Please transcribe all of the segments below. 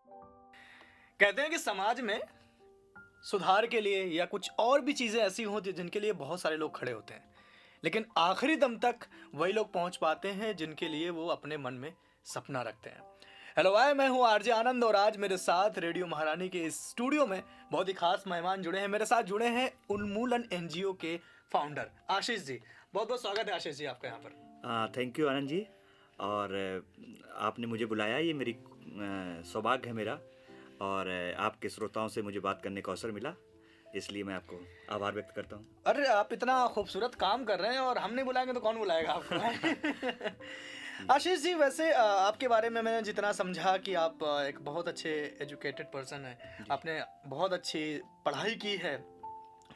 कहते हैं कि समाज में सुधार के लिए या कुछ और भी चीज़ें ऐसी होती हैं जिनके लिए बहुत सारे लोग खड़े होते हैं, लेकिन आखिरी दम तक वही लोग पहुंच पाते हैं जिनके लिए वो अपने मन में सपना रखते हैं। हेलो भाई, मैं हूं आरजे आनंद और आज मेरे साथ रेडियो महारानी के इस स्टूडियो में बहुत ही खास मेहमान जुड़े हैं। मेरे साथ जुड़े हैं उन्मूलन एनजीओ के फाउंडर आशीष जी। बहुत बहुत स्वागत है आशीष जी आपका यहाँ पर। Thank you Anand ji. और आपने मुझे बुलाया, ये मेरी सौभाग्य है मेरा। और आपके श्रोताओं से मुझे बात करने का अवसर मिला, इसलिए मैं आपको आभार व्यक्त करता हूँ। अरे आप इतना खूबसूरत काम कर रहे हैं और हम नहीं बुलाएंगे तो कौन बुलाएगा आपको। आशीष जी, वैसे आपके बारे में मैंने जितना समझा कि आप एक बहुत अच्छे एजुकेटेड पर्सन हैं, आपने बहुत अच्छी पढ़ाई की है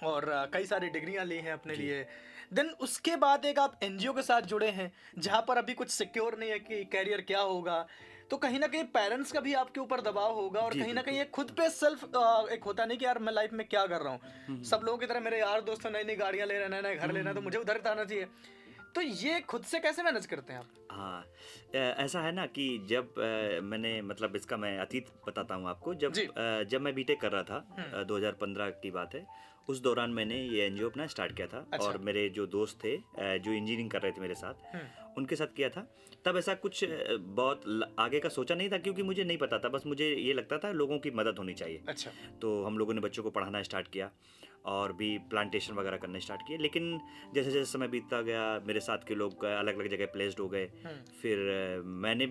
और कई सारी डिग्रियां ली हैं अपने लिए। देन उसके बाद एक आप एनजीओ के साथ जुड़े हैं जहां पर अभी कुछ सिक्योर नहीं है कि कैरियर क्या होगा, तो कहीं ना कहीं पेरेंट्स का भी आपके ऊपर दबाव होगा और कहीं ना कहीं एक खुद पे सेल्फ एक होता नहीं कि यार मैं लाइफ में क्या कर रहा हूँ। सब लोगों की तरह मेरे यार दोस्त नई नई गाड़ियां ले रहे हैं, नए नए घर ले रहे हैं, तो मुझे उधर जाना चाहिए। तो ये खुद से कैसे मैनेज करते हैं आप? हाँ, ऐसा है ना कि जब मैंने मतलब इसका मैं अतीत बताता हूँ आपको। जब मैं बीटेक कर रहा था, 2015 की बात है, उस दौरान मैंने ये एनजीओ अपना स्टार्ट किया था। अच्छा। और मेरे जो दोस्त थे जो इंजीनियरिंग कर रहे थे मेरे साथ, उनके साथ किया था। तब ऐसा कुछ बहुत आगे का सोचा नहीं था, क्योंकि मुझे नहीं पता था, बस मुझे ये लगता था लोगों की मदद होनी चाहिए। अच्छा। तो हम लोगों ने बच्चों को पढ़ाना स्टार्ट किया और भी प्लांटेशन वगैरह करने स्टार्ट किए। लेकिन जैसे जैसे समय बीतता गया, मेरे साथ के लोग अलग अलग जगह प्लेस्ड हो गए। फिर मैंने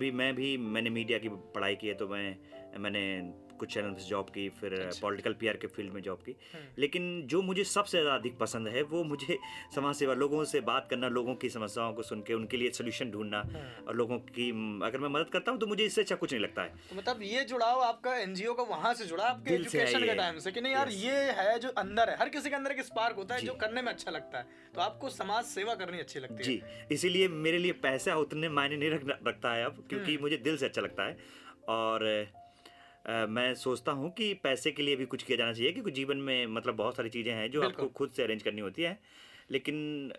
मीडिया की पढ़ाई की है, तो मैंने कुछ चैनल में जॉब की, फिर पॉलिटिकल पीआर के फील्ड में जॉब की। लेकिन जो मुझे सबसे ज़्यादा अधिक पसंद है वो मुझे समाज सेवा, लोगों से बात करना, लोगों की समस्याओं को सुन के उनके लिए सोल्यूशन ढूंढना। और लोगों की अगर मैं मदद करता हूँ तो मुझे इससे अच्छा कुछ नहीं लगता है। तो मतलब ये जुड़ाव आपका एनजीओ का वहां से जुड़ा आपके दिल से है एजुकेशन के ये। टाइम से कि नहीं यार, ये है जो अंदर है। हर किसी के अंदर एक स्पार्क होता है जो करने में अच्छा लगता है, तो आपको समाज सेवा करनी अच्छी लगती है। जी, इसीलिए मेरे लिए पैसा उतने मायने नहीं रखता है अब, क्योंकि मुझे दिल से अच्छा लगता है। और मैं सोचता हूँ कि पैसे के लिए भी कुछ किया जाना चाहिए, क्योंकि जीवन में मतलब बहुत सारी चीज़ें हैं जो आपको खुद से अरेंज करनी होती है। लेकिन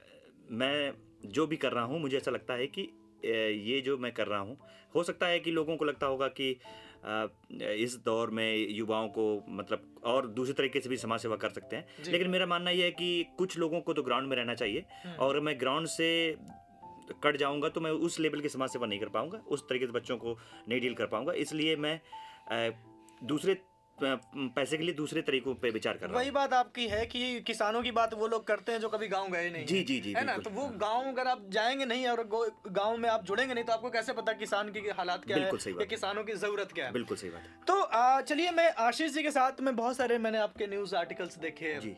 मैं जो भी कर रहा हूँ, मुझे ऐसा लगता है कि ये जो मैं कर रहा हूँ, हो सकता है कि लोगों को लगता होगा कि इस दौर में युवाओं को मतलब और दूसरे तरीके से भी समाज सेवा कर सकते हैं। लेकिन मेरा मानना यह है कि कुछ लोगों को तो ग्राउंड में रहना चाहिए, और मैं ग्राउंड से कट जाऊंगा तो मैं उस लेवल की समाज सेवा नहीं कर पाऊंगा, उस तरीके से बच्चों को नहीं डील कर पाऊंगा। इसलिए मैं दूसरे पैसे के लिए दूसरे तरीकों पे विचार कर रहा हूँ। वही बात आपकी है कि किसानों की बात वो लोग करते हैं जो कभी गांव गए नहीं जी जी जी, है ना। तो वो गांव अगर आप जाएंगे नहीं और गांव में आप जुड़ेंगे नहीं तो आपको कैसे पता किसान की हालात क्या है या किसानों की जरूरत क्या है। बिल्कुल सही बात है। तो चलिए, मैं आशीष जी के साथ में बहुत सारे मैंने आपके न्यूज आर्टिकल्स देखे जी।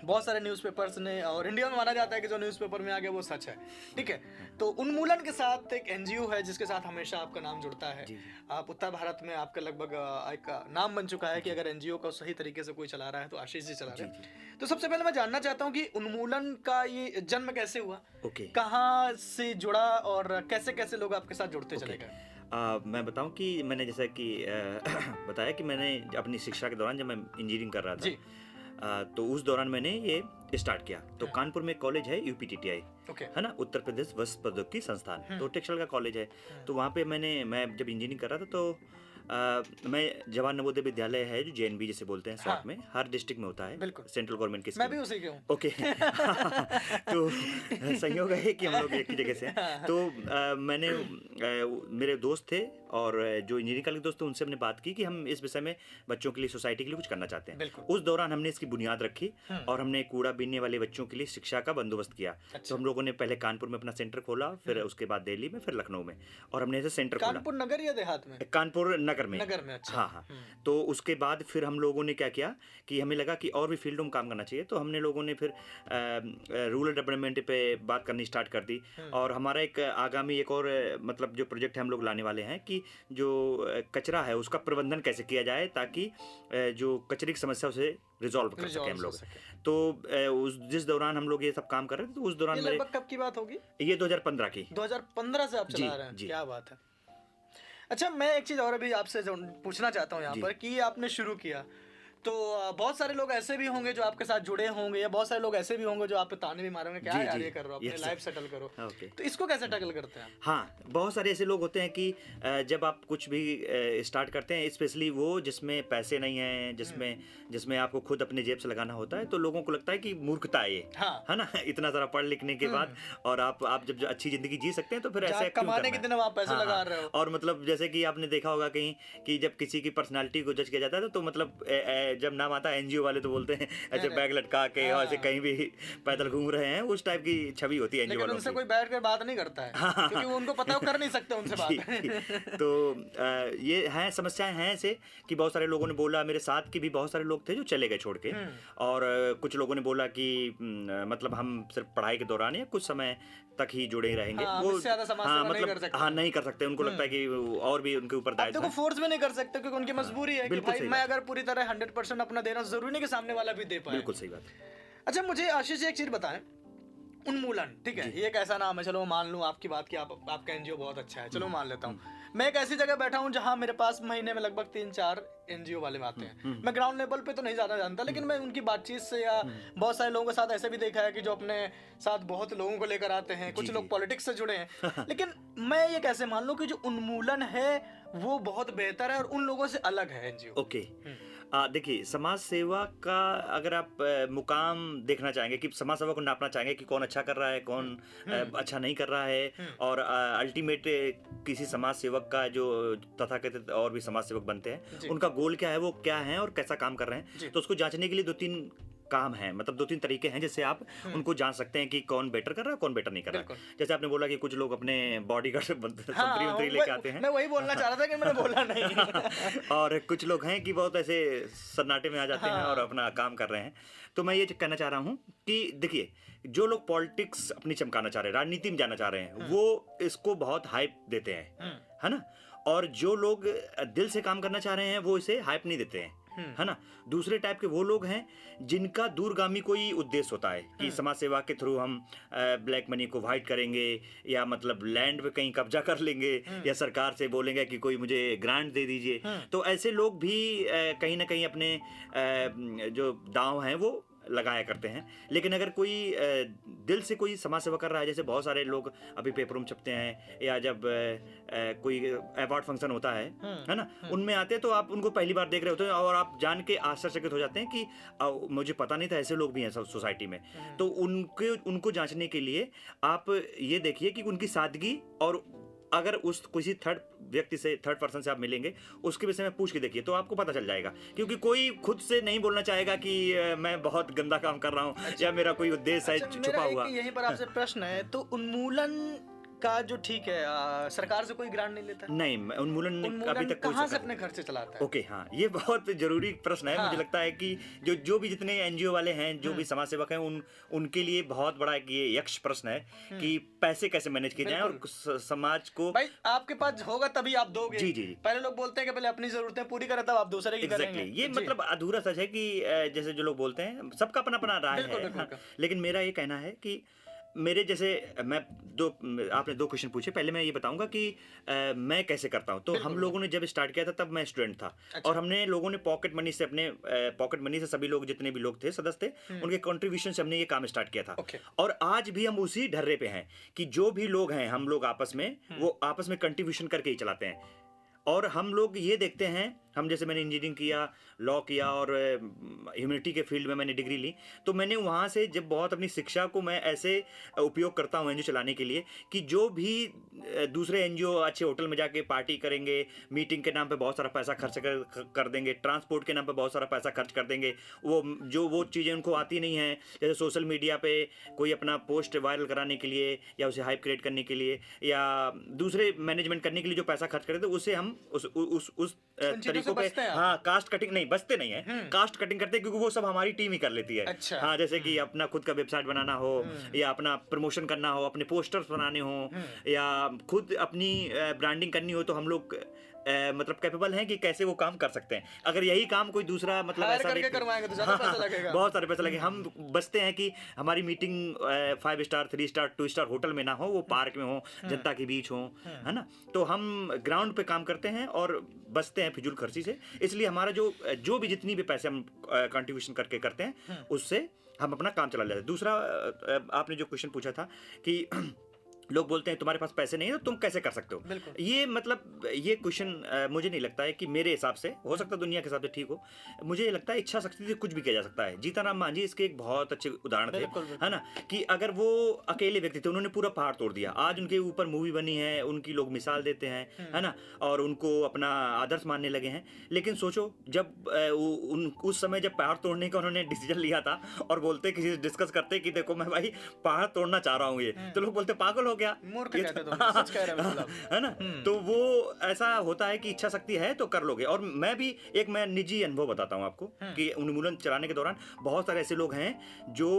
बहुत सारे न्यूज़पेपर्स ने, और इंडिया में माना जाता है कि जो न्यूज़पेपर में आ गया वो सच है, ठीक है। तो उन्मूलन के साथ एक एनजीओ है जिसके साथ हमेशा आपका नाम जुड़ता है। आप उत्तर भारत में आपका लगभग एक नाम बन चुका है कि अगर एनजीओ को सही तरीके से कोई चला रहा है तो आशीष जी चला रहे हैं। तो सबसे पहले मैं जानना चाहता हूँ कि उन्मूलन का ये जन्म कैसे हुआ, कहाँ से जुड़ा और कैसे कैसे लोग आपके साथ जुड़ते चले गए? मैं बताऊं कि मैंने जैसा कि बताया कि मैंने अपनी शिक्षा के दौरान जब मैं इंजीनियरिंग कर रहा था, तो उस दौरान मैंने ये स्टार्ट किया। तो कानपुर में कॉलेज है यूपीटीटीआई, है ना, उत्तर प्रदेश वस्त्र प्रौद्योगिकी संस्थान, तो टेक्सटाइल का कॉलेज है। तो वहाँ पे मैं जब इंजीनियरिंग कर रहा था तो मैं जवाहर नवोदय विद्यालय है जो जेएनवी जिसे बोलते हैं शॉर्ट में, हर डिस्ट्रिक्ट में होता है, सेंट्रल गवर्नमेंट की। मैं भी उसी के हूँ। ओके। तो संयोग है कि हम लोग एक ही जगह से हैं। तो मैंने मेरे दोस्त थे और जो इंजीनियरिंग के दोस्त थे, उनसे हमने बात की कि हम इस विषय में बच्चों के लिए, सोसाइटी के लिए कुछ करना चाहते हैं। उस दौरान हमने इसकी बुनियाद रखी और हमने कूड़ा बीनने वाले बच्चों के लिए शिक्षा का बंदोबस्त किया। तो हम लोगों ने पहले कानपुर में अपना सेंटर खोला, फिर उसके बाद दिल्ली में, फिर लखनऊ में, और हमने ऐसे सेंटर खोला। कानपुर नगर या देहात में? कानपुर नगर में। अच्छा। हाँ। तो उसके बाद फिर हम लोगों ने क्या किया कि हमें लगा कि और भी फील्डों में काम करना चाहिए, तो हमने लोगों ने फिर रूरल डेवलपमेंट पे बात करनी स्टार्ट कर दी। और हमारा एक आगामी एक और मतलब जो प्रोजेक्ट है हम लोग लाने वाले हैं कि जो कचरा है उसका प्रबंधन कैसे किया जाए, ताकि जो कचरे की समस्या उसे रिजॉल्व कर सके हम लोग। तो जिस दौरान हम लोग ये सब काम कर रहे थे, तो उस दौरान लगभग कब की बात होगी? ये 2015 की। 2015 से आप चला रहे हैं? क्या बात है। अच्छा, मैं एक चीज़ और अभी आपसे पूछना चाहता हूँ यहाँ पर कि आपने शुरू किया तो बहुत सारे लोग ऐसे भी होंगे जो आपके साथ जुड़े होंगे, या बहुत सारे लोग ऐसे भी होंगे जो आप पे ताने भी मारेंगे, क्या जी, यार जी। ये कर रहे हो, अपनी Yes, लाइफ sir. सेटल करो। ओके। तो इसको कैसे टैकल करते हैं आप? हाँ, बहुत सारे ऐसे लोग होते हैं कि जब आप कुछ भी स्टार्ट करते हैं, स्पेशली वो जिसमें पैसे नहीं हैं, जिसमें जिसमें आपको खुद अपने जेब से लगाना होता है, तो लोगों को लगता है कि मूर्खता है ये, हाँ। है ना? इतना सारा पढ़ लिखने के बाद और आप जब अच्छी ज़िंदगी जी सकते हैं, तो फिर जहाँ ऐसा क्यों कमाने करना के है? दिन अब आप पैसे हाँ, लगा हाँ। रहे हो। और मतलब जैसे कि आपने देखा होगा कहीं कि जब किसी की पर्सनैलिटी को जज किया जाता है, तो मतलब जब नाम आता है एनजीओ वाले तो बोलते हैं ऐसे अरे। बैग लटका के और ऐसे हाँ। कहीं भी पैदल घूम रहे हैं, उस टाइप की छवि होती है एनजीओ लेकिन वालों उनसे की। कोई बैठ कर बात नहीं करता है, हाँ। क्योंकि वो उनको पता है वो कर नहीं सकते उनसे जी, बात। जी। तो ये हैं समस्याएं हैं ऐसे कि बहुत सारे लोगों ने बोला, मेरे साथ के भी बहुत सारे लोग थे जो चले गए छोड़ के, और कुछ लोगों ने बोला कि मतलब हम सिर्फ पढ़ाई के दौरान या कुछ समय तक ही जुड़े रहेंगे। हाँ, वो इससे ज्यादा समाज हाँ सेवा नहीं मतलब कर सकते। हाँ नहीं कर सकते, उनको लगता है कि और भी उनके ऊपर आप दायित्व देखो है। फोर्स भी नहीं कर सकते, क्योंकि उनकी मजबूरी है कि बिल्कुल भाई सही मैं बात। अगर पूरी तरह 100% अपना देना, जरूरी नहीं कि सामने वाला भी दे पाए। बिल्कुल सही बात है। अच्छा, मुझे आशीष जी एक चीज बताएं, उन्मूलन, ठीक है, ये एक ऐसा नाम है, चलो मान लूं आपकी बात की, आपका एनजीओ बहुत अच्छा है, चलो मान लेता हूँ। मैं एक ऐसी जगह बैठा हूँ जहाँ मेरे पास महीने में लगभग 3-4 एनजीओ वाले आते हैं। मैं ग्राउंड लेवल पे तो नहीं ज्यादा जानता, लेकिन मैं उनकी बातचीत से या बहुत सारे लोगों के साथ ऐसे भी देखा है कि जो अपने साथ बहुत लोगों को लेकर आते हैं, कुछ लोग पॉलिटिक्स से जुड़े हैं। लेकिन मैं ये कैसे मान लूं कि जो उन्मूलन है वो बहुत बेहतर है और उन लोगों से अलग है एनजीओ? ओके। देखिए, समाज सेवा का अगर आप मुकाम देखना चाहेंगे कि समाज सेवा को नापना चाहेंगे कि कौन अच्छा कर रहा है, कौन अच्छा नहीं कर रहा है, और अल्टीमेट किसी समाज सेवक का जो तथाकथित और भी समाज सेवक बनते हैं, उनका गोल क्या है, वो क्या है और कैसा काम कर रहे हैं, तो उसको जांचने के लिए 2-3 काम है, मतलब 2-3 तरीके हैं जिससे आप उनको जान सकते हैं कि कौन बेटर कर रहा है, कौन बेटर नहीं कर रहा है। जैसे आपने बोला कि कुछ लोग अपने बॉडी का संतरी लेके आते हैं। मैं वही बोलना चाह रहा था कि मैंने बोला नहीं। और कुछ लोग हैं कि बहुत ऐसे सन्नाटे में आ जाते हैं और अपना काम कर रहे हैं। तो मैं ये कहना चाह रहा हूँ कि देखिए, जो लोग पॉलिटिक्स अपनी चमकाना चाह रहे हैं, राजनीति में जाना चाह रहे हैं, वो इसको बहुत हाइप देते हैं, है ना? और जो लोग दिल से काम करना चाह रहे हैं, वो इसे हाइप नहीं देते हैं, है ना? दूसरे टाइप के वो लोग हैं जिनका दूरगामी कोई उद्देश्य होता है कि समाज सेवा के थ्रू हम ब्लैक मनी को वाइट करेंगे, या मतलब लैंड पे कहीं कब्जा कर लेंगे, या सरकार से बोलेंगे कि कोई मुझे ग्रांट दे दीजिए। तो ऐसे लोग भी कहीं ना कहीं अपने जो दांव हैं वो लगाया करते हैं। लेकिन अगर कोई दिल से कोई समाज सेवा कर रहा है, जैसे बहुत सारे लोग अभी पेपरों में छपते हैं, या जब कोई अवार्ड फंक्शन होता है ना, उनमें आते हैं, तो आप उनको पहली बार देख रहे होते हैं और आप जान के आश्चर्यचकित हो जाते हैं कि मुझे पता नहीं था ऐसे लोग भी हैं सोसाइटी में। तो उनको जांचने के लिए आप ये देखिए कि उनकी सादगी, और अगर उस किसी थर्ड पर्सन से आप मिलेंगे, उसके विषय में पूछ के देखिए, तो आपको पता चल जाएगा। क्योंकि कोई खुद से नहीं बोलना चाहेगा कि मैं बहुत गंदा काम कर रहा हूँ, या मेरा कोई उद्देश्य है छुपा हुआ। यहीं पर आपसे प्रश्न है, तो उन्मूलन का जो ठीक है, सरकार से कोई ग्रांट नहीं लेता? नहीं, उन्मूलन अभी तक कहाँ से अपने खर्चे चलाता है? ओके, हाँ, ये बहुत जरूरी प्रश्न है। मुझे लगता है कि जो भी जितने एनजीओ वाले हैं, जो भी समाज सेवक हैं, उनके लिए बहुत बड़ा ये यक्ष प्रश्न है कि पैसे कैसे मैनेज किए जाएं और समाज को। भाई आपके पास होगा तभी आप दोगे। जी जी। पहले लोग बोलते हैं कि पहले अपनी जरूरतें पूरी करें तब आप दूसरे की करेंगे। ये मतलब अधूरा सच है कि जैसे जो लोग बोलते हैं, सबका अपना अपना राय है, लेकिन मेरा ये कहना है कि मेरे जैसे आपने 2 क्वेश्चन पूछे, पहले मैं ये बताऊंगा कि मैं कैसे करता हूं। तो हम लोगों ने जब स्टार्ट किया था तब मैं स्टूडेंट था। और हमने लोगों ने पॉकेट मनी से, अपने पॉकेट मनी से, सभी लोग जितने भी लोग थे, सदस्य थे, उनके कंट्रीब्यूशन से हमने ये काम स्टार्ट किया था। और आज भी हम उसी ढर्रे पे हैं कि जो भी लोग हैं, हम लोग आपस में वो आपस में कंट्रीब्यूशन करके ही चलाते हैं। और हम लोग ये देखते हैं, हम जैसे मैंने इंजीनियरिंग किया, लॉ किया, और ह्यूमैनिटी के फील्ड में मैंने डिग्री ली, तो मैंने वहाँ से जब बहुत अपनी शिक्षा को मैं ऐसे उपयोग करता हूँ एनजीओ चलाने के लिए कि जो भी दूसरे एनजीओ अच्छे होटल में जाके पार्टी करेंगे, मीटिंग के नाम पे बहुत सारा पैसा खर्च कर देंगे, ट्रांसपोर्ट के नाम पे बहुत सारा पैसा खर्च कर देंगे, वो चीज़ें उनको आती नहीं हैं, जैसे सोशल मीडिया पे कोई अपना पोस्ट वायरल कराने के लिए, या उसे हाइप क्रिएट करने के लिए, या दूसरे मैनेजमेंट करने के लिए जो पैसा खर्च करते हैं, उसे हम उस तरीकों पे, हाँ, कास्ट कटिंग नहीं, बचते नहीं है, कास्ट कटिंग करते हैं, क्योंकि वो सब हमारी टीम ही कर लेती है। अच्छा। हाँ, जैसे कि अपना खुद का वेबसाइट बनाना हो, या अपना प्रमोशन करना हो, अपने पोस्टर्स बनाने हो, या खुद अपनी ब्रांडिंग करनी हो, तो हम लोग मतलब कैपेबल हैं कि कैसे वो काम कर सकते हैं। अगर यही काम कोई दूसरा मतलब हायर ऐसा करके व्यक्ति करवाएंगे तो ज्यादा पैसा लगेगा। बहुत सारे पैसे लगे। हम बचते हैं कि हमारी meeting 5 star 3 star 2 star hotel में ना हो, वो पार्क में हो, जनता के बीच हो, है ना। तो हम ग्राउंड पे काम करते हैं और बचते हैं फिजूल खर्ची से। इसलिए हमारा जो भी जितनी भी पैसे हम कंट्रीब्यूशन करके करते हैं उससे हम अपना काम चला लेते हैं। दूसरा आपने जो क्वेश्चन पूछा था कि लोग बोलते हैं तुम्हारे पास पैसे नहीं है तो तुम कैसे कर सकते हो। बिल्कुल। ये मतलब ये क्वेश्चन मुझे नहीं लगता है कि मेरे हिसाब से, हो सकता है दुनिया के हिसाब से ठीक हो, मुझे ये लगता है इच्छा शक्ति से कुछ भी किया जा सकता है। जीतन राम मांझी इसके एक बहुत अच्छे उदाहरण थे, बिल्कुल, बिल्कुल। है ना, कि अगर वो अकेले व्यक्ति थे, उन्होंने पूरा पहाड़ तोड़ दिया, आज उनके ऊपर मूवी बनी है, उनकी लोग मिसाल देते हैं, है ना, और उनको अपना आदर्श मानने लगे हैं। लेकिन सोचो जब उस समय जब पहाड़ तोड़ने का उन्होंने डिसीजन लिया था और बोलते किसी से डिस्कस करते कि देखो मैं भाई पहाड़ तोड़ना चाह रहा हूँ, ये तो लोग बोलते पागल हो गया, मूर्ख ये कहते तो- तुम, सच कह रहे हो बिल्कुल आप। है ना। तो वो ऐसा होता है कि इच्छा शक्ति है तो कर लोगे। और मैं निजी अनुभव बताता हूँ आपको कि उन्मूलन चलाने के दौरान बहुत सारे ऐसे लोग हैं जो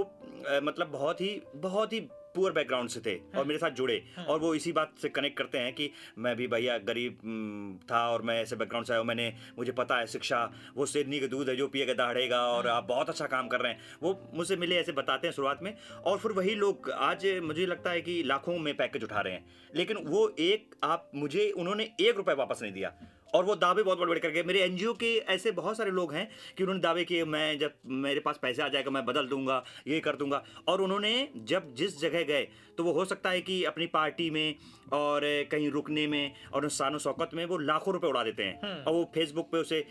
मतलब बहुत ही पुअर बैकग्राउंड से थे और मेरे साथ जुड़े, और वो इसी बात से कनेक्ट करते हैं कि मैं भी भैया गरीब था और मैं ऐसे बैकग्राउंड से आया हूँ, मुझे पता है शिक्षा वो शेरनी का दूध है जो पिएगा दहाड़ेगा, और आप बहुत अच्छा काम कर रहे हैं। वो मुझसे मिले, ऐसे बताते हैं शुरुआत में, और फिर वही लोग आज मुझे लगता है कि लाखों में पैकेज उठा रहे हैं। लेकिन वो उन्होंने 1 रुपए वापस नहीं दिया, और वो दावे बहुत बड़े बड़े करके। मेरे एनजीओ के ऐसे बहुत सारे लोग हैं कि उन्होंने दावे किए मैं जब मेरे पास पैसे आ जाएगा मैं बदल दूंगा, ये कर दूंगा, और उन्होंने जब जिस जगह गए तो वो हो सकता है कि अपनी पार्टी में और कहीं रुकने में और शान शौकत में वो लाखों रुपए उड़ा देते हैं, और वो फेसबुक पे उसे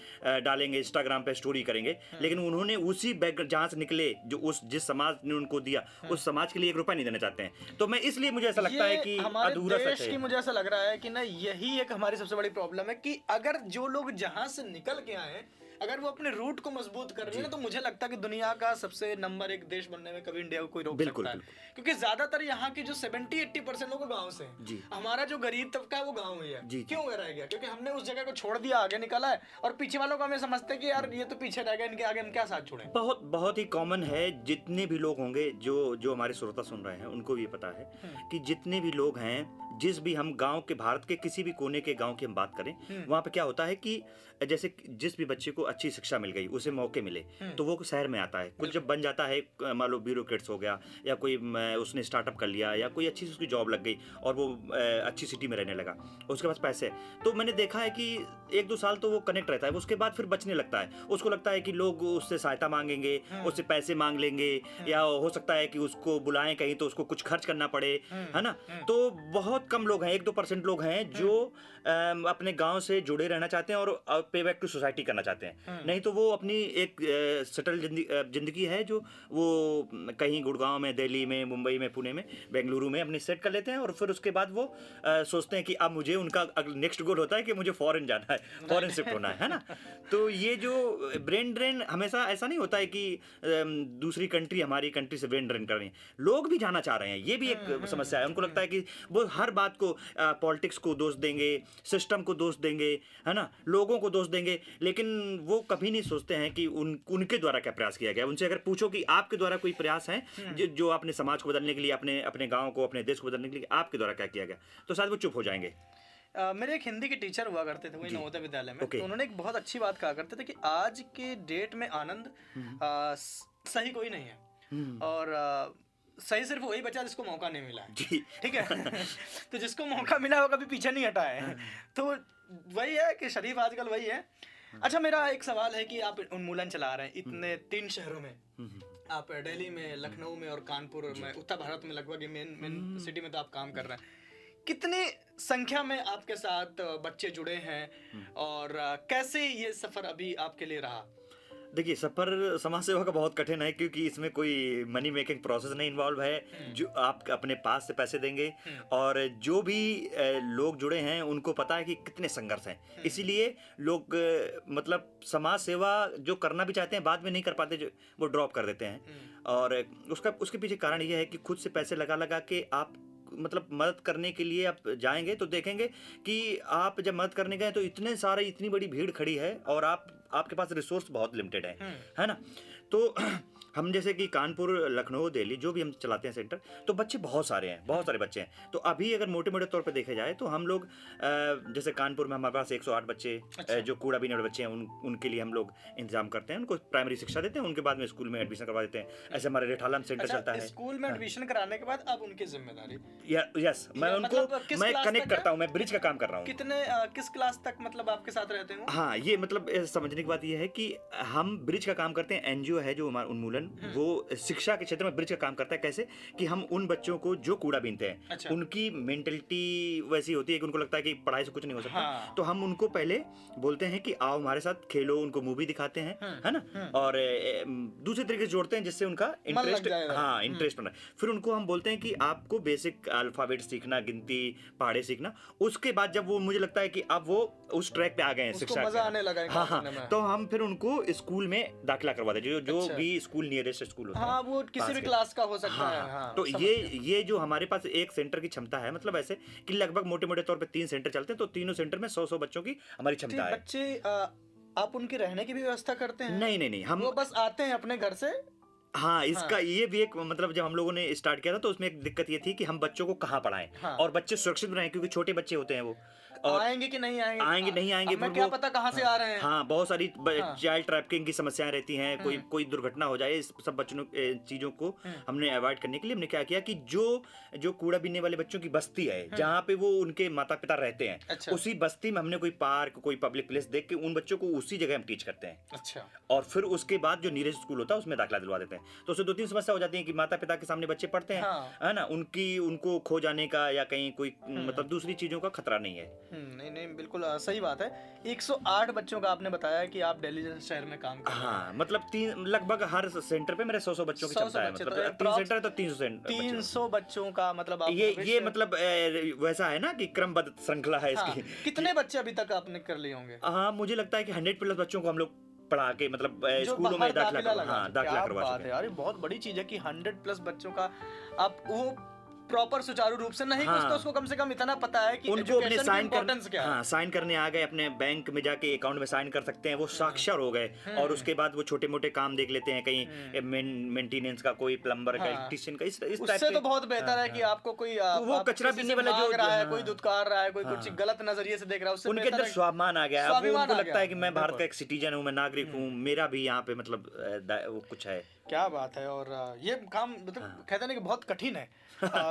डालेंगे, इंस्टाग्राम पे स्टोरी करेंगे। लेकिन उन्होंने उसी बैकग्राउंड जहाँ से निकले, जो जिस समाज ने उनको दिया, उस समाज के लिए 1 रुपया नहीं देना चाहते हैं। तो मैं इसलिए मुझे ऐसा लगता है कि हमारे अधूरा देश सच की है। मुझे ऐसा लग रहा है कि ना यही एक हमारी सबसे बड़ी प्रॉब्लम है कि अगर जो लोग जहां से निकल के आए अगर वो अपने रूट को मजबूत कर रहे हैं तो मुझे लगता है कि दुनिया का सबसे नंबर 1 देश बनने में कभी इंडिया को कोई रोक बिल्कुल, सकता है। बिल्कुल। क्योंकि ज्यादातर यहाँ की जो 70-80% लोग गांव से हैं। जी। हमारा जो गरीब तबका है वो गांव ही है। जी। क्यों रह गया? क्योंकि हमने उस जगह को छोड़ दिया, आगे निकला है, और पीछे वालों को हमें समझते हैं कि यार ये तो पीछे रह गए, इनके आगे हम क्या साथ छोड़ें। बहुत ही कॉमन है। जितने भी लोग होंगे जो हमारे श्रोता सुन रहे हैं उनको भी पता है कि जितने भी लोग हैं, जिस भी हम गांव के, भारत के किसी भी कोने के गांव की हम बात करें, वहां पे क्या होता है कि जैसे जिस भी बच्चे को अच्छी शिक्षा मिल गई, उसे मौके मिले, तो वो शहर में आता है। कुछ जब बन जाता है, मान लो ब्यूरोक्रेट्स हो गया, या कोई उसने स्टार्टअप कर लिया, या कोई अच्छी उसकी जॉब लग गई और वो अच्छी सिटी में रहने लगा, उसके पास पैसे है, तो मैंने देखा है कि 1-2 साल तो वो कनेक्ट रहता है, उसके बाद फिर बचने लगता है। उसको लगता है कि लोग उससे सहायता मांगेंगे, उससे पैसे मांग लेंगे, या हो सकता है कि उसको बुलाएं कहीं तो उसको कुछ खर्च करना पड़े, है ना। तो बहुत कम लोग हैं, 1-2% लोग हैं जो अपने गांव से जुड़े रहना चाहते हैं और पे बैक टू सोसाइटी करना चाहते हैं। नहीं तो वो अपनी एक सेटल जिंदगी है जो वो कहीं गुड़गांव में, दिल्ली में, मुंबई में, पुणे में, बेंगलुरु में अपनी सेट कर लेते हैं, और फिर उसके बाद वो सोचते हैं कि अब मुझे उनका नेक्स्ट गोल होता है कि मुझे फॉरेन जाना है, फॉरेन शिफ्ट होना है ना। तो ये जो ब्रेन ड्रेन हमेशा ऐसा नहीं होता है कि दूसरी कंट्री हमारी कंट्री से ब्रेन ड्रेन कर रही है, लोग भी जाना चाह रहे हैं। ये भी एक समस्या है। उनको लगता है कि वो हर बात को पॉलिटिक्स को दोष देंगे, सिस्टम को दोष देंगे, है ना, लोगों को दोष देंगे, लेकिन वो कभी नहीं सोचते हैं कि उनके द्वारा क्या प्रयास किया गया। उनसे अगर पूछो कि आपके द्वारा कोई प्रयास है जो आपने समाज को बदलने के लिए, अपने गांव को, अपने देश को बदलने के लिए आपके द्वारा क्या किया गया, तो शायद वो चुप हो जाएंगे। मेरे एक हिंदी के टीचर हुआ करते थे वही नवोदय विद्यालय में। Okay. तो उन्होंने एक बहुत अच्छी बात कहा करते थे कि आज के डेट में आनंद सही कोई नहीं है, और सही सिर्फ वही बचा जिसको मौका नहीं मिला है। जी। ठीक है। तो जिसको मौका मिला वो कभी पीछे नहीं हटा है। तो वही है कि शरीफ आजकल वही है। अच्छा, मेरा एक सवाल है कि आप उन्मूलन चला रहे हैं इतने 3 शहरों में, आप दिल्ली में, लखनऊ में और कानपुर में, उत्तर भारत में लगभग मेन सिटी में तो आप काम कर रहे हैं। कितनी संख्या में आपके साथ बच्चे जुड़े हैं, और कैसे ये सफर अभी आपके लिए रहा? देखिए, सफर समाज सेवा का बहुत कठिन है, क्योंकि इसमें कोई मनी मेकिंग प्रोसेस नहीं इन्वॉल्व है। जो आप अपने पास से पैसे देंगे, और जो भी लोग जुड़े हैं उनको पता है कि कितने संघर्ष हैं। इसीलिए लोग मतलब समाज सेवा जो करना भी चाहते हैं बाद में नहीं कर पाते, जो वो ड्रॉप कर देते हैं। और उसके पीछे कारण ये है कि खुद से पैसे लगा के आप मतलब मदद करने के लिए आप जाएंगे तो देखेंगे कि आप जब मदद करने गए तो इतनी बड़ी भीड़ खड़ी है, और आपके पास रिसोर्स बहुत लिमिटेड है ना। तो हम जैसे कि कानपुर, लखनऊ, दिल्ली जो भी हम चलाते हैं सेंटर, तो बच्चे बहुत सारे हैं, बहुत सारे बच्चे हैं। तो अभी अगर मोटे-मोटे तौर पे देखा जाए तो हम लोग जैसे कानपुर में हमारे पास 108 बच्चे अच्छा। जो कूड़ा बीनने वाले बच्चे हैं उनके लिए हम लोग इंतज़ाम करते हैं। उनको प्राइमरी शिक्षा देते हैं, उनके बाद में स्कूल में एडमिशन करवा देते हैं। ऐसे हमारे रेठाला में सेंटर चलता अच्छा, है। स्कूल में हाँ। एडमिशन कराने के बाद अब उनकी जिम्मेदारी यस, मैं या उनको मतलब किस मैं क्लास कनेक्ट तक है? करता हूँ, मैं ब्रिज का काम कर रहा हूँ। कितने किस क्लास तक मतलब आपके साथ रहते हैं वो? हाँ, ये मतलब समझने की बात ये है कि हम ब्रिज का काम करते हैं। एनजीओ है जो हमारा उन्मूलन, वो शिक्षा के क्षेत्र में ब्रिज का काम करता है। कैसे कि हम उन बच्चों को जो कूड़ा बीनते हैं, अच्छा। उनकी मेंटलिटी वैसी होती है कि उनको लगता है कि पढ़ाई से कुछ नहीं हो सकता। हाँ। तो हम उनको पहले बोलते हैं कि आओ हमारे साथ खेलो, उनको मूवी दिखाते हैं, है ना, और दूसरे तरीके से जोड़ते हैं जिससे उनका लग इंटरेस्ट, जाएगा। हाँ, इंटरेस्ट बना। फिर उनको हम बोलते हैं कि आपको बेसिक अल्फाबेट सीखना, गिनती पहाड़े सीखना। उसके बाद जब वो मुझे लगता है कि अब वो उस ट्रैक पे आ गए हैं उसको शिक्षा मजा के, आने लगा है हाँ काम हाँ, करने में। तो हम फिर उनको स्कूल में दाखिला करवा देते हैं, जो अच्छा। भी स्कूल नियरेस्ट स्कूल होता है। हाँ, वो किसी पास भी के। क्लास का हो सकता हाँ, है। हाँ। हाँ, तो समझ ये जो हमारे पास एक सेंटर की क्षमता है, मतलब ऐसे कि लगभग मोटे-मोटे तौर पे 3 सेंटर चलते हैं, तो तीनों सेंटर में 100-100 बच्चों की हमारी गया। क्षमता है। बच्चे आप उनके रहने की भी व्यवस्था करते हैं? नहीं, नहीं, नहीं, हम वो बस आते हैं अपने घर से? हाँ, इसका हाँ। ये भी एक मतलब जब हम लोगों ने स्टार्ट किया था तो उसमें एक दिक्कत ये थी कि हम बच्चों को कहाँ पढ़ाएँ हाँ। और बच्चे सुरक्षित बनाएँ, क्योंकि छोटे बच्चे होते हैं वो, और आएंगे कि नहीं आएंगे? आएंगे नहीं आएंगे, अब मैं फिर क्या वो, पता कहाँ से हाँ, आ रहे हैं। हाँ, बहुत सारी हाँ। चाइल्ड ट्रैफिकिंग की समस्याएं रहती हैं, कोई दुर्घटना हो जाए, इस सब बच्चों चीजों को हमने अवॉइड करने के लिए हमने क्या किया कि जो कूड़ा बीनने वाले बच्चों की बस्ती है, जहाँ पे वो उनके माता पिता रहते हैं, अच्छा। उसी बस्ती में हमने कोई पार्क, कोई पब्लिक प्लेस देख के उन बच्चों को उसी जगह हम टीच करते हैं। अच्छा। और फिर उसके बाद जो नियरेस्ट स्कूल होता है उसमें दाखिला दिलवा देते हैं। तो उससे 2-3 समस्या हो जाती है कि माता पिता के सामने बच्चे पढ़ते हैं, हाँ। है ना, उनको खो जाने का या कहीं कोई मतलब दूसरी चीजों का खतरा नहीं है। नहीं नहीं, बिल्कुल सही बात है। 108 बच्चों का आपने बताया कि आप दिल्ली जैसे शहर में काम कर रहे हैं। हाँ, मतलब लगभग हर सेंटर पे मेरे 100 बच्चों की 100 क्षमता है, बच्चे, मतलब तो 3 approx सेंटर है तो 300 बच्चे। 300 बच्चों का मतलब आप ये भविष्य- मतलब वैसा है ना कि क्रमबद्ध श्रृंखला है हाँ, इसकी। कितने बच्चे अभी तक आपने कर लिए होंगे? हाँ, मुझे लगता है कि 100+ बच्चों को हम लोग पढ़ा के मतलब जो स्कूलों में बाहर दाखिला लगा हाँ, चुके। दाखिला क्या करवा बात चुके है हैं। यार, ये बहुत बड़ी चीज है कि 100+ बच्चों का आप वो प्रॉपर सुचारू रूप से नहीं, हाँ। कुछ तो उसको कम से कम इतना पता है कि उनको अपने एजुकेशन की साइन इम्पोर्टेंस क्या है। हाँ, साइन करने आ गए, अपने बैंक में जाके अकाउंट में साइन कर सकते हैं, वो साक्षर हो गए। और उसके बाद वो छोटे मोटे काम देख लेते हैं, कहीं मेंटेनेंस का, कोई प्लम्बर का, हाँ। इलेक्ट्रिशियन का, इस टाइप उससे के। तो बहुत बेहतर है कि आपको कोई वो आप कचरा किसी बीनने से वाला मांग रहा है, हाँ। कोई दुत्कार रहा है, कोई कुछ गलत नजरिए से देख रहा है, उससे उनके बेहतर अंदर है। स्वाभिमान आ गया, अब वो स्वाभिमान उनको आ लगता गया। है कि मैं भारत बिल्कुल। का एक सिटीजन हूँ, मैं नागरिक हूँ, मेरा भी यहाँ पे मतलब वो कुछ है। क्या बात है। और ये काम मतलब हाँ। कहते हैं ना कि बहुत कठिन है।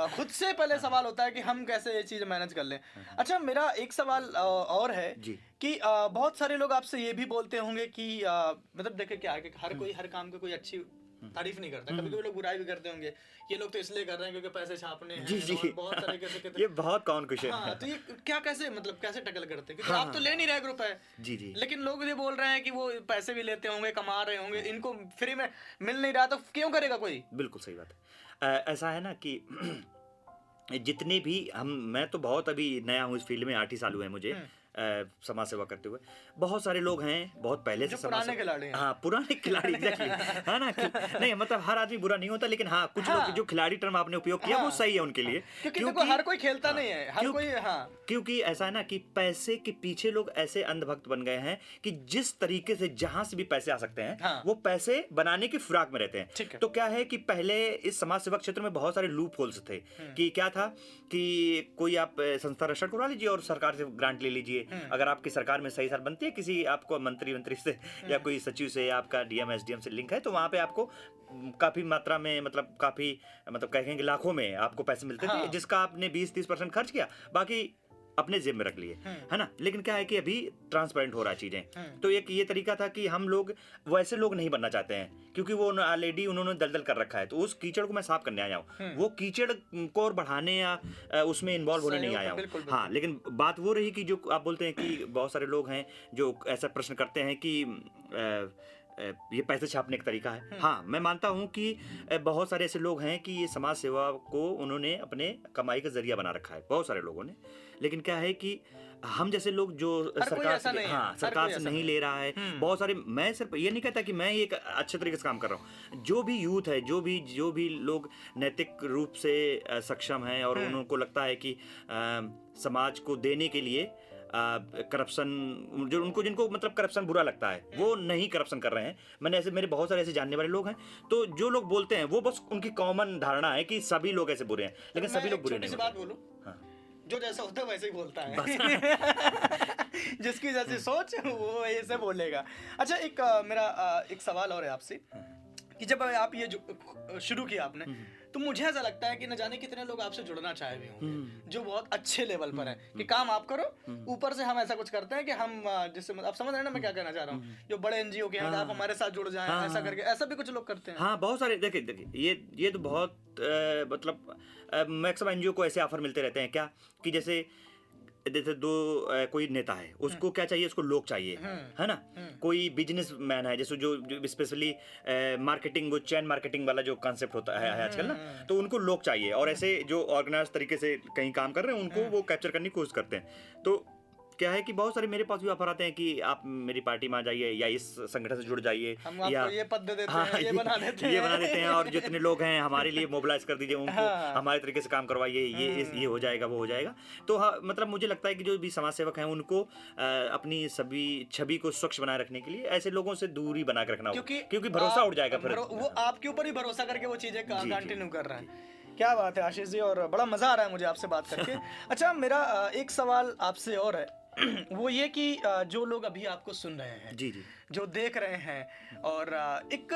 खुद से पहले सवाल होता है कि हम कैसे ये चीज मैनेज कर लें। अच्छा, मेरा एक सवाल और है जी। कि बहुत सारे लोग आपसे ये भी बोलते होंगे कि मतलब देखे क्या है कि हर कोई हर काम की कोई अच्छी तारीफ नहीं करता, कभी कभी लोग बुराई भी करते होंगे, ये लोग तो इसलिए कर रहे हैं क्योंकि पैसे छापने हैं। जी, जी। और बहुत तरीके से कहते ये बहुत कॉमन क्वेश्चन हाँ, है। तो ये क्या कैसे मतलब कैसे टैकल करते हैं, क्योंकि हाँ, आप तो ले नहीं रहे ग्रुप है, जी, जी। लेकिन लोग ये बोल रहे हैं कि वो पैसे भी लेते होंगे, कमा रहे होंगे, इनको फ्री में मिल नहीं रहा, तो क्यों करेगा कोई? बिल्कुल सही बात है। ऐसा है ना कि जितने भी मैं तो बहुत अभी नया हूँ इस फील्ड में, 8 ही साल हुए हैं मुझे समाज सेवा करते हुए। बहुत सारे लोग हैं बहुत पहले से जो समाज पुराने खिलाड़ी हैं। हाँ, पुराने खिलाड़ी एग्जैक्टली है ना नहीं, मतलब हर आदमी बुरा नहीं होता, लेकिन हाँ, कुछ हाँ। लोग जो खिलाड़ी टर्म आपने उपयोग किया वो हाँ। सही है उनके लिए, क्योंकि देखो हर कोई खेलता हाँ, नहीं है, हर क्यों- कोई हाँ क्योंकि ऐसा है ना कि पैसे के पीछे लोग ऐसे अंधभक्त बन गए हैं कि जिस तरीके से जहां से भी पैसे आ सकते हैं हाँ। वो पैसे बनाने की फिराक में रहते ठीक है। हैं। तो क्या है कि पहले इस समाज सेवा क्षेत्र में बहुत सारे लूप होल्स थे कि क्या था कि कोई आप संस्था रजिस्टर करवा लीजिए और सरकार से ग्रांट ले लीजिए। अगर आपकी सरकार में सही साल बनती है, किसी आपको मंत्री से या कोई सचिव से या आपका डीएम एसडीएम से लिंक है, तो वहां पे आपको काफी मात्रा में मतलब काफी मतलब कहेंगे लाखों में आपको पैसे मिलते थे, हाँ। जिसका आपने 20-30% खर्च किया, बाकी अपने जेब में रख लिए, है ना। लेकिन क्या है कि अभी ट्रांसपेरेंट हो रहा है चीजें। तो एक ये तरीका था कि हम लोग वैसे लोग नहीं बनना चाहते हैं, क्योंकि वो ऑलरेडी उन्होंने दलदल कर रखा है, तो उस कीचड़ को मैं साफ करने आया हूँ, वो कीचड़ को और बढ़ाने या उसमें इन्वॉल्व होने नहीं आया हूँ। बिल्कुल, बिल्कुल। हाँ, लेकिन बात वो रही कि जो आप बोलते हैं कि बहुत सारे लोग हैं जो ऐसा प्रश्न करते हैं कि ये पैसे छापने का तरीका है। हाँ, मैं मानता हूँ कि बहुत सारे ऐसे लोग हैं कि ये समाज सेवा को उन्होंने अपने कमाई का जरिया बना रखा है, बहुत सारे लोगों ने। लेकिन क्या है कि हम जैसे लोग जो सरकार से हाँ सरकार से नहीं ले रहा है, बहुत सारे, मैं सिर्फ ये नहीं कहता कि मैं एक अच्छे तरीके से काम कर रहा हूँ, जो भी यूथ है, जो भी लोग नैतिक रूप से सक्षम हैं और उनको लगता है कि समाज को देने के लिए करप्शन, जो उनको जिनको मतलब करप्शन बुरा लगता है वो नहीं करप्शन कर रहे हैं। मैंने ऐसे, मेरे बहुत सारे ऐसे जानने वाले लोग हैं, तो जो लोग बोलते हैं वो बस उनकी कॉमन धारणा है कि सभी लोग ऐसे बुरे हैं, लेकिन सभी लोग बुरे नहीं बात होते। बोलूं, हाँ, जो जैसा होता है वैसे ही बोलता है। जिसकी जैसी सोच वो ऐसे बोलेगा। अच्छा, एक मेरा एक सवाल और है आपसे कि जब आप ये जो शुरू किया आपने, तो मुझे ऐसा लगता है कि न जाने कितने लोग आपसे जुड़ना चाहे भी होंगे जो बहुत अच्छे लेवल पर है कि काम आप करो, ऊपर से हम ऐसा कुछ करते हैं कि हम जिससे आप समझ रहे हैं ना मैं क्या कहना चाह रहा हूँ, जो बड़े एनजीओ के हैं आप हमारे साथ जुड़ जाएं, ऐसा करके, ऐसा भी कुछ लोग करते हैं। हाँ, बहुत सारे, देखिए देखिए ये तो बहुत मतलब मैक्सिमम एनजीओ को ऐसे ऑफर मिलते रहते हैं क्या, कि जैसे दो कोई नेता है, उसको क्या चाहिए, उसको लोग चाहिए, है ना। कोई बिजनेस मैन है, जैसे जो स्पेशली मार्केटिंग, वो चैन मार्केटिंग वाला जो कॉन्सेप्ट होता है आजकल ना, तो उनको लोग चाहिए, और ऐसे जो ऑर्गेनाइज तरीके से कहीं काम कर रहे हैं उनको वो कैप्चर करने की कोशिश करते हैं। तो क्या है कि बहुत सारे मेरे पास भी ऑफर आते हैं कि आप मेरी पार्टी में आ जाइए या इस संगठन से जुड़ जाइए, हम आपको या ये पद दे देते हाँ, हैं, ये बना देते हैं, ये बना देते हैं, और जितने लोग हैं हमारे लिए मोबिलाइज कर दीजिए, उनको हमारे तरीके से काम करवाइए, ये हो जाएगा, वो हो जाएगा। तो हाँ, मतलब मुझे लगता है कि जो भी समाज सेवक हैं उनको अपनी सभी छवि को स्वच्छ बनाए रखने के लिए ऐसे लोगों से दूरी बना के रखना होगा, क्योंकि भरोसा उठ जाएगा फिर। वो आपके ऊपर ही भरोसा करके वो चीजें कंटिन्यू कर रहा है। क्या बात है आशीष जी, और बड़ा मजा आ रहा है मुझे आपसे बात करके। अच्छा, मेरा एक सवाल आपसे और है, वो ये कि जो लोग अभी आपको सुन रहे हैं, जी जी, जो देख रहे हैं, और एक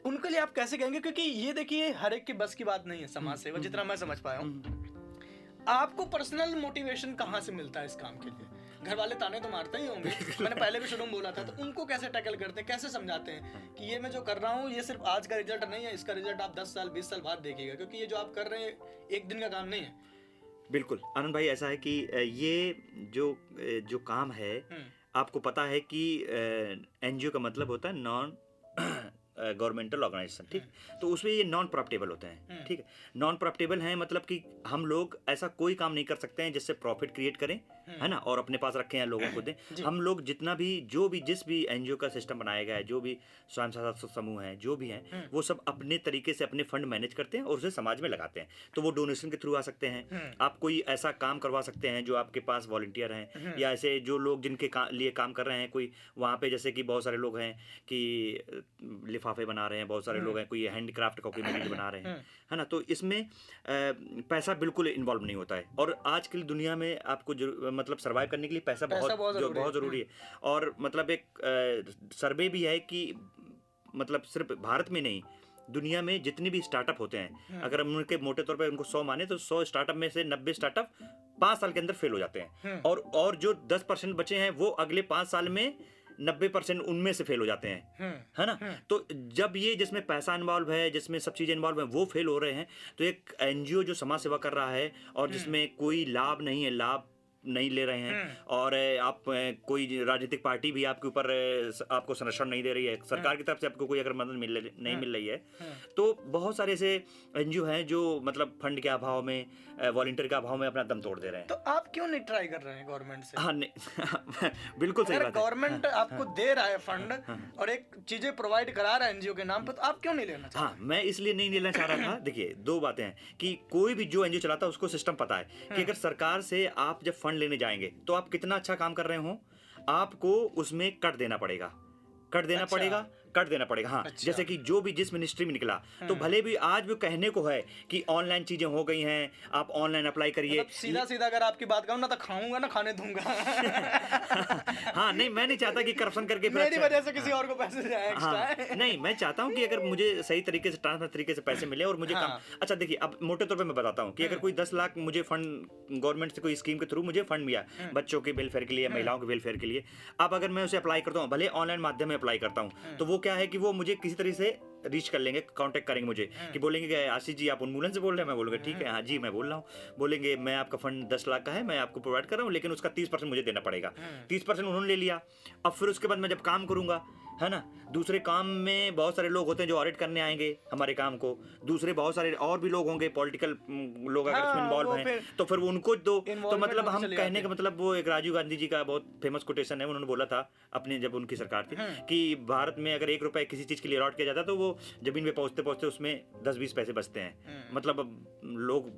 उनके लिए आप कैसे कहेंगे, क्योंकि ये देखिए हर एक की बस की बात नहीं है समाज सेवा, जितना मैं समझ पाया हूँ। आपको पर्सनल मोटिवेशन कहाँ से मिलता है इस काम के लिए? घर वाले ताने तो मारते ही होंगे, मैंने पहले भी शुरू में बोला था, तो उनको कैसे टैकल करते हैं, कैसे समझाते हैं कि ये मैं जो कर रहा हूँ ये सिर्फ आज का रिजल्ट नहीं है, इसका रिजल्ट आप 10 साल 20 साल बाद देखिएगा, क्योंकि ये जो आप कर रहे हैं एक दिन का काम नहीं है। बिल्कुल आनंद भाई, ऐसा है कि ये जो काम है, आपको पता है कि एनजीओ का मतलब होता है नॉन गवर्नमेंटल ऑर्गेनाइजेशन, ठीक। तो उसमें ये नॉन प्रॉफिटेबल होते हैं, ठीक है। नॉन प्रॉफिटेबल हैं मतलब कि हम लोग ऐसा कोई काम नहीं कर सकते हैं जिससे प्रॉफिट क्रिएट करें, है ना, और अपने पास रखें या लोगों को दें। हम लोग जितना भी जिस भी एनजीओ का सिस्टम बनाया गया है, जो भी स्वयं सहायता समूह हैं, जो भी हैं, वो सब अपने तरीके से अपने फंड मैनेज करते हैं और उसे समाज में लगाते हैं। तो वो डोनेशन के थ्रू आ सकते हैं, आप कोई ऐसा काम करवा सकते हैं जो आपके पास वॉलंटियर हैं, या ऐसे जो लोग जिनके लिए काम कर रहे हैं, कोई वहाँ पे जैसे कि बहुत सारे लोग हैं कि लिफाफे बना रहे हैं, बहुत सारे लोग हैं कोई हैंडक्राफ्ट का कोई मटेरियल बना रहे हैं, है ना। तो इसमें पैसा बिल्कुल इन्वॉल्व नहीं होता है, और आज की दुनिया में आपको मतलब सर्वाइव करने के लिए पैसा बहुत ज़रूरी है। और मतलब एक सर्वे भी है कि मतलब सिर्फ भारत में नहीं, दुनिया में जितने भी स्टार्टअप होते हैं, अगर हम उनके मोटे तौर पे उनको 100 माने, तो 100 स्टार्टअप में से 90 स्टार्टअप 5 साल के अंदर फेल हो जाते हैं, और जो 10% बचे हैं वो अगले 5 साल में 90% उनमें से फेल हो जाते हैं, है ना। तो जब ये जिसमें पैसा इन्वॉल्व है, जिसमें सब चीज़ें इन्वॉल्व हैं, वो फेल हो रहे हैं, तो एक एनजीओ जो समाज सेवा कर रहा है और जिसमें कोई लाभ नहीं है, लाभ नहीं ले रहे हैं, और आप कोई राजनीतिक पार्टी भी आपके ऊपर आपको संरक्षण नहीं दे रही है, सरकार की तरफ से आपको कोई अगर मदद नहीं मिल रही है, तो बहुत सारे ऐसे एनजीओ हैं जो मतलब फंड के अभाव में, वॉलंटियर के अभाव में अपना दम तोड़ दे रहे हैं। तो आप क्यों नहीं ट्राई कर रहे हैं गवर्नमेंट से? हाँ, नहीं बिल्कुल सही बात है। गवर्नमेंट आपको दे रहा है फंड और एक चीजें प्रोवाइड करा रहा है एनजीओ के नाम पर, तो आप क्यों नहीं लेना चाहते? हाँ, मैं इसलिए नहीं लेना चाह रहा था। देखिए, दो बातें हैं कि कोई भी जो एनजीओ चलाता है उसको सिस्टम पता है कि अगर सरकार से आप जब फंड लेने जाएंगे तो आप कितना अच्छा काम कर रहे हो, आपको उसमें कट देना पड़ेगा, कट देना पड़ेगा। हाँ, अच्छा। जैसे कि जो भी जिस मिनिस्ट्री में निकला, तो भले भी आज भी कहने को है कि ऑनलाइन चीजें हो गई हैं, आप ऑनलाइन अप्लाई करिए, मतलब सीधा अगर आपकी बात करूं ना, तो खाऊंगा ना खाने दूंगा। हाँ, नहीं, मैं नहीं चाहता कि करप्शन करके मेरी वजह से किसी और को पैसे जाए एक्स्ट्रा। हाँ, नहीं, मैं चाहता हूँ कि अगर मुझे सही तरीके से ट्रांसपेरेंट तरीके से पैसे मिले और मुझे काम। अच्छा देखिए, अब मोटे तौर पे मैं बताता हूँ कि अगर कोई 10 लाख मुझे फंड गवर्नमेंट से कोई स्कीम के थ्रू मुझे फंड मिला बच्चों के वेलफेयर के लिए, महिलाओं के वेलफेयर के लिए, अब अगर मैं उसे अप्लाई करता हूँ, भले ऑनलाइन माध्यम में अप्लाई करता हूँ, तो वो क्या है कि वो मुझे किसी तरह से रीच कर लेंगे, कांटेक्ट करेंगे मुझे, कि बोलेंगे कि आशीष जी आप उन्मूलन से बोल रहे हैं, मैं बोलूँगा ठीक है, हाँ जी मैं बोल रहा हूँ। बोलेंगे मैं आपका फंड 10 लाख का है, मैं आपको प्रोवाइड कर रहा हूँ, लेकिन उसका 30% मुझे देना पड़ेगा। 30% उन्होंने ले लिया। अब फिर उसके बाद मैं जब काम करूँगा, है ना। दूसरे काम में बहुत सारे लोग होते हैं जो ऑडिट करने आएंगे हमारे काम को, दूसरे बहुत सारे और भी लोग होंगे पॉलिटिकल लोग अगर इसमें हाँ, इन्वॉल्व वो हैं फिर तो फिर वो उनको दो। तो involvement मतलब होती हम चली कहने जाती का है। मतलब वो एक राजीव गांधी जी का बहुत फेमस कोटेशन है, उन्होंने बोला था अपने जब उनकी सरकार थी कि भारत में अगर 1 रुपए किसी चीज के लिए अलॉट किया जाता तो वो जमीन पे पहुंचते पहुंचते उसमें 10-20 पैसे बचते हैं, मतलब लोग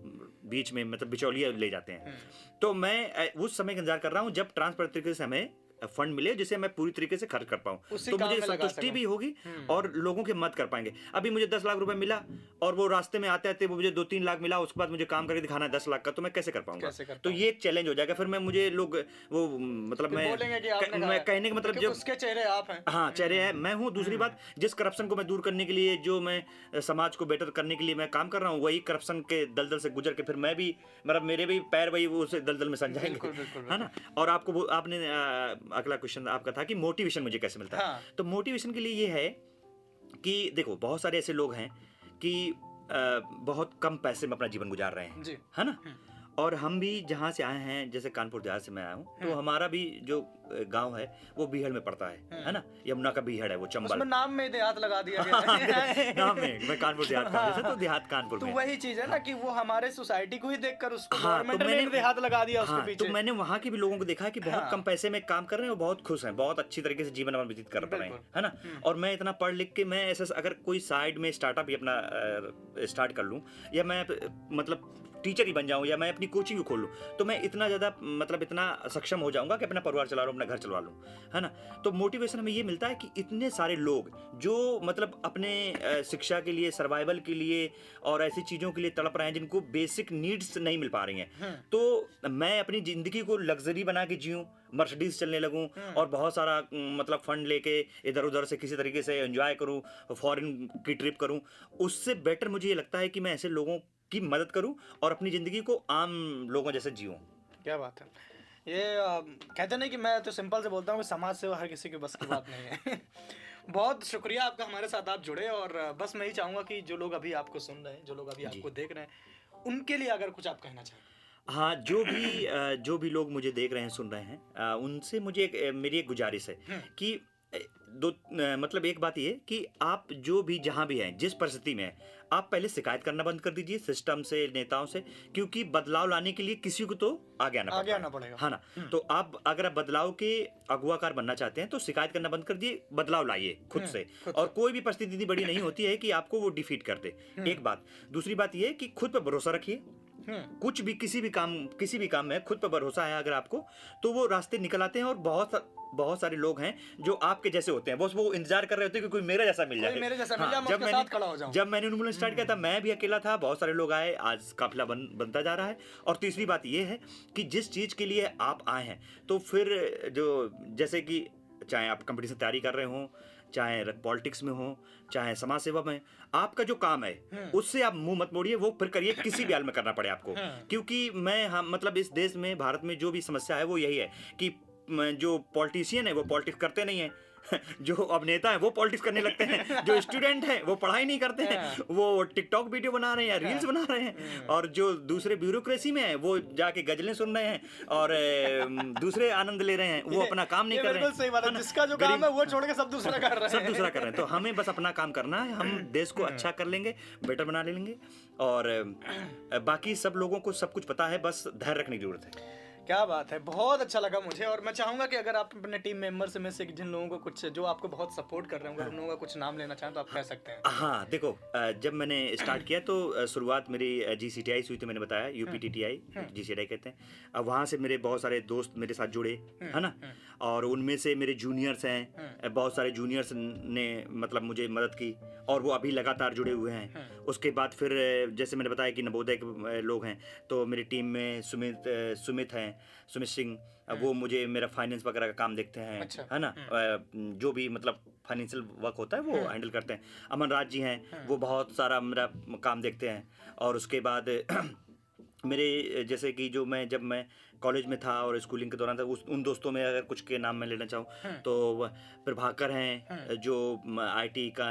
बीच में मतलब बिचौलिया ले जाते हैं। तो मैं उस समय का इंतजार कर रहा हूँ जब ट्रांसपेरेंट तरीके से हमें फंड मिले जिसे मैं पूरी तरीके से खर्च कर पाऊँ, उसी तो काम मुझे में लगा संतुष्टि सकूं। भी होगी और लोगों की मदद कर पाएंगे। अभी मुझे 10 लाख रुपए मिला और वो रास्ते में आते आते वो मुझे 2-3 लाख मिला, उसके बाद मुझे काम करके दिखाना है 10 लाख का, तो मैं कैसे कर पाऊंगा? कैसे कर तो पाऊंगा? ये एक चैलेंज हो जाएगा। फिर मैं मुझे लोग वो मतलब फिर बोलेंगे कि आपने कहा मैं है, कहने का मतलब क्योंकि जब उसके चेहरे आप हैं। हाँ चेहरे है मैं हूँ। दूसरी बात, जिस करप्शन को मैं दूर करने के लिए जो मैं समाज को बेटर करने के लिए मैं काम कर रहा हूँ, वही करप्शन के दलदल से गुजर के फिर मैं भी मतलब मेरे भी पैर वही वो उस दलदल में सज जाएंगे, बिल्कुल, बिल्कुल, है ना। और आपको वो आपने अगला क्वेश्चन आपका था कि मोटिवेशन मुझे कैसे मिलता है। हाँ। तो मोटिवेशन के लिए ये है कि देखो बहुत सारे ऐसे लोग हैं कि बहुत कम पैसे में अपना जीवन गुजार रहे हैं, जी। है ना। और हम भी जहाँ से आए हैं, जैसे कानपुर देहात से मैं आया हूँ, तो हमारा भी जो गांव है वो बीहड़ में पड़ता है ना। यमुना का बीहड़ है वो, चंबल। उसमें नाम में देहात लगा दिया गया है। नाम में मैं कानपुर देहात का हूँ, जैसे तो देहात कानपुर तो में। वही चीज है ना कि वो हमारे सोसाइटी को ही देखकर उसको हाँ, गवर्नमेंट ने एक देहात लगा दिया उसके हाँ, पीछे। तो मैंने वहाँ के भी लोगों को देखा है कि बहुत हाँ। कम पैसे में काम कर रहे हैं और बहुत खुश हैं, बहुत अच्छी तरीके से जीवन अपना व्यतीत कर रहे हैं, बिल्कुल। है ना। और मैं इतना पढ़ लिख के मैं ऐसा अगर कोई साइड में स्टार्टअप ही अपना स्टार्ट कर लूँ, या मैं मतलब टीचर ही बन जाऊं, या मैं अपनी कोचिंग खोल लूं, तो मैं इतना ज़्यादा मतलब इतना सक्षम हो जाऊंगा कि अपना परिवार चला लूं, अपना घर चलवा लूं, है ना। तो मोटिवेशन हमें ये मिलता है कि इतने सारे लोग जो मतलब अपने शिक्षा के लिए, सर्वाइवल के लिए और ऐसी चीज़ों के लिए तड़प रहे हैं जिनको बेसिक नीड्स नहीं मिल पा रही हैं। तो मैं अपनी ज़िंदगी को लग्जरी बना के जीऊँ, मर्सिडीज चलने लगूं और बहुत सारा मतलब फंड लेके इधर उधर से किसी तरीके से एंजॉय करूं, फॉरेन की ट्रिप करूं, उससे बेटर मुझे ये लगता है कि मैं ऐसे लोगों की मदद करूं और अपनी ज़िंदगी को आम लोगों जैसे जीऊं। क्या बात है। ये कहते नहीं कि मैं तो सिंपल से बोलता हूँ कि समाज सेवा हर किसी के बस की बात नहीं है। बहुत शुक्रिया आपका, हमारे साथ आप जुड़े। और बस मैं ही चाहूँगा कि जो लोग अभी आपको सुन रहे हैं, जो लोग अभी आपको देख रहे हैं, उनके लिए अगर कुछ आप कहना चाहें। हाँ, जो भी लोग मुझे देख रहे हैं, सुन रहे हैं, उनसे मुझे मेरी एक गुजारिश है कि मतलब एक बात ये कि आप जो भी जहाँ भी हैं, जिस परिस्थिति में हैं, आप पहले शिकायत करना बंद कर दीजिए सिस्टम से, नेताओं से, क्योंकि बदलाव लाने के लिए किसी को तो आगे आना पड़ेगा, है ना। तो आप अगर बदलाव के अगुवाकार बनना चाहते हैं तो शिकायत करना बंद कर दिए, बदलाव लाइए खुद से। और कोई भी परिस्थिति इतनी बड़ी नहीं होती है कि आपको वो डिफीट कर दे, एक बात। दूसरी बात ये कि खुद पर भरोसा रखिए। कुछ भी किसी भी काम में खुद पर भरोसा है अगर आपको, तो वो रास्ते निकल आते हैं। और बहुत सारे लोग हैं जो आपके जैसे होते हैं, बस वो इंतजार कर रहे होते हैं कि कोई मेरे जैसा मिल जाए, मैं उसके साथ खड़ा हो जाऊं। जब मैंने उन्मूलन स्टार्ट किया था मैं भी अकेला था, बहुत सारे लोग आए, आज काफिला बनता जा रहा है। और तीसरी बात ये है कि जिस चीज के लिए आप आए हैं, तो फिर जो जैसे कि चाहे आप कंपटीशन तैयारी कर रहे हो, चाहे पॉलिटिक्स में हो, चाहे समाज सेवा में, आपका जो काम है उससे आप मुंह मत मोड़िए, वो फिर करिए किसी भी हाल में करना पड़े आपको। क्योंकि हम मतलब इस देश में, भारत में जो भी समस्या है वो यही है कि जो पॉलिटिशियन है वो पॉलिटिक्स करते नहीं है, जो अभिनेता है वो पॉलिटिक्स करने लगते हैं, जो स्टूडेंट है वो पढ़ाई नहीं करते हैं, वो टिकटॉक वीडियो बना रहे हैं या रील्स बना रहे हैं, और जो दूसरे ब्यूरोक्रेसी में है वो जाके गजलें सुन रहे हैं और दूसरे आनंद ले रहे हैं, वो अपना काम नहीं कर रहे हैं। सही बात है, जिसका जो काम है वो छोड़ के सब दूसरा कर रहे हैं। तो हमें बस अपना काम करना है, हम देश को अच्छा कर लेंगे, बेटर बना लेंगे। और बाकी सब लोगों को सब कुछ पता है, बस धैर्य रखने की जरूरत है। क्या बात है, बहुत अच्छा लगा मुझे। और मैं चाहूंगा कि अगर आप अपने टीम मेंबर्स में से जिन लोगों को कुछ, जो आपको बहुत सपोर्ट कर रहे होंगे, उन लोगों का कुछ नाम लेना चाहें तो आप कह सकते हैं। हाँ देखो, जब मैंने स्टार्ट किया तो शुरुआत मेरी GCTI से हुई, तो मैंने बताया UPTTI GCTI कहते हैं। वहाँ से मेरे बहुत सारे दोस्त मेरे साथ जुड़े, है ना। और उनमें से मेरे जूनियर्स हैं, बहुत सारे जूनियर्स ने मतलब मुझे मदद की और वो अभी लगातार जुड़े हुए हैं। उसके बाद फिर जैसे मैंने बताया कि नवोदय के लोग हैं, तो मेरी टीम में सुमित हैं, सुमित सिंह, वो मुझे मेरा फाइनेंस वगैरह का काम देखते हैं, अच्छा। है ना। जो भी मतलब फाइनेंशियल वर्क होता है वो हैंडल करते हैं। अमन राज जी हैं, वो बहुत सारा मेरा काम देखते हैं। और उसके बाद मेरे जैसे कि जब मैं कॉलेज में था और स्कूलिंग के दौरान था, उन दोस्तों में अगर कुछ के नाम मैं लेना चाहूँ तो प्रभाकर हैं जो IT का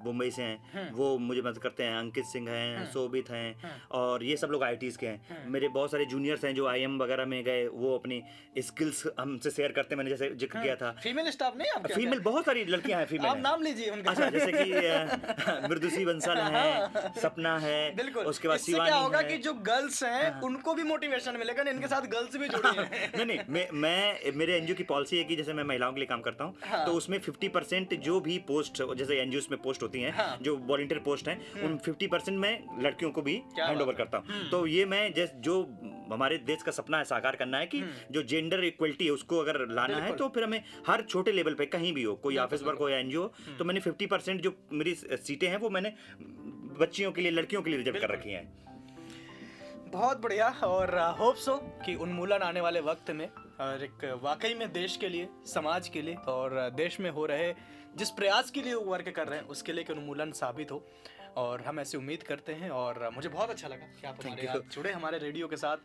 मुंबई से हैं, वो मुझे मदद करते हैं। अंकित सिंह हैं, शोभित हैं, और ये सब लोग ITs के हैं। मेरे बहुत सारे जूनियर्स हैं जो IM वगैरह में गए, वो अपनी स्किल्स हमसे शेयर करते हैं। मैंने जैसे जिक्र किया था, फीमेल स्टाफ नहीं आपके? फीमेल बहुत सारी लड़कियां हैं, फीमेल आप हैं। नाम लीजिए उनका। अच्छा, जैसे कि मृदुसी बंसल है, सपना है, बिल्कुल। उसके बाद इससे शिवानी क्या होगा है। कि जो गर्ल्स हैं उनको भी मोटिवेशन मिलेगा, इनके साथ गर्ल्स भी जुड़ी हैं। नहीं, मैं मेरे एनजीओ की पॉलिसी है कि जैसे मैं महिलाओं के लिए काम करता हूँ, तो उसमें 50% जो भी पोस्ट, जैसे एनजीओ में पोस्ट होती हैं, जो वॉलंटियर पोस्ट हैं, उन 50% में लड़कियों को भी हैंड ओवर करता हूँ। तो ये मैं जो हमारे देश का सपना है साकार करना है कि जो जेंडर इक्वलिटी है उसको अगर लाना है, तो फिर हमें हर छोटे लेवल पे कहीं भी हो, कोई ऑफिस वर्क हो या एनजीओ, तो मैंने 50% जो मेरी सीटें हैं वो मैंने बच्चियों के लिए, लड़कियों के लिए रिजर्व कर रखी हैं। बहुत बढ़िया। और होप सो कि उन्मूलन आने वाले वक्त में और एक वाकई में देश के लिए, समाज के लिए और देश में हो रहे जिस प्रयास के लिए वो वर्क कर रहे हैं उसके लिए कि उन्मूलन साबित हो, और हम ऐसी उम्मीद करते हैं। और मुझे बहुत अच्छा लगा कि आप जुड़े हमारे रेडियो के साथ।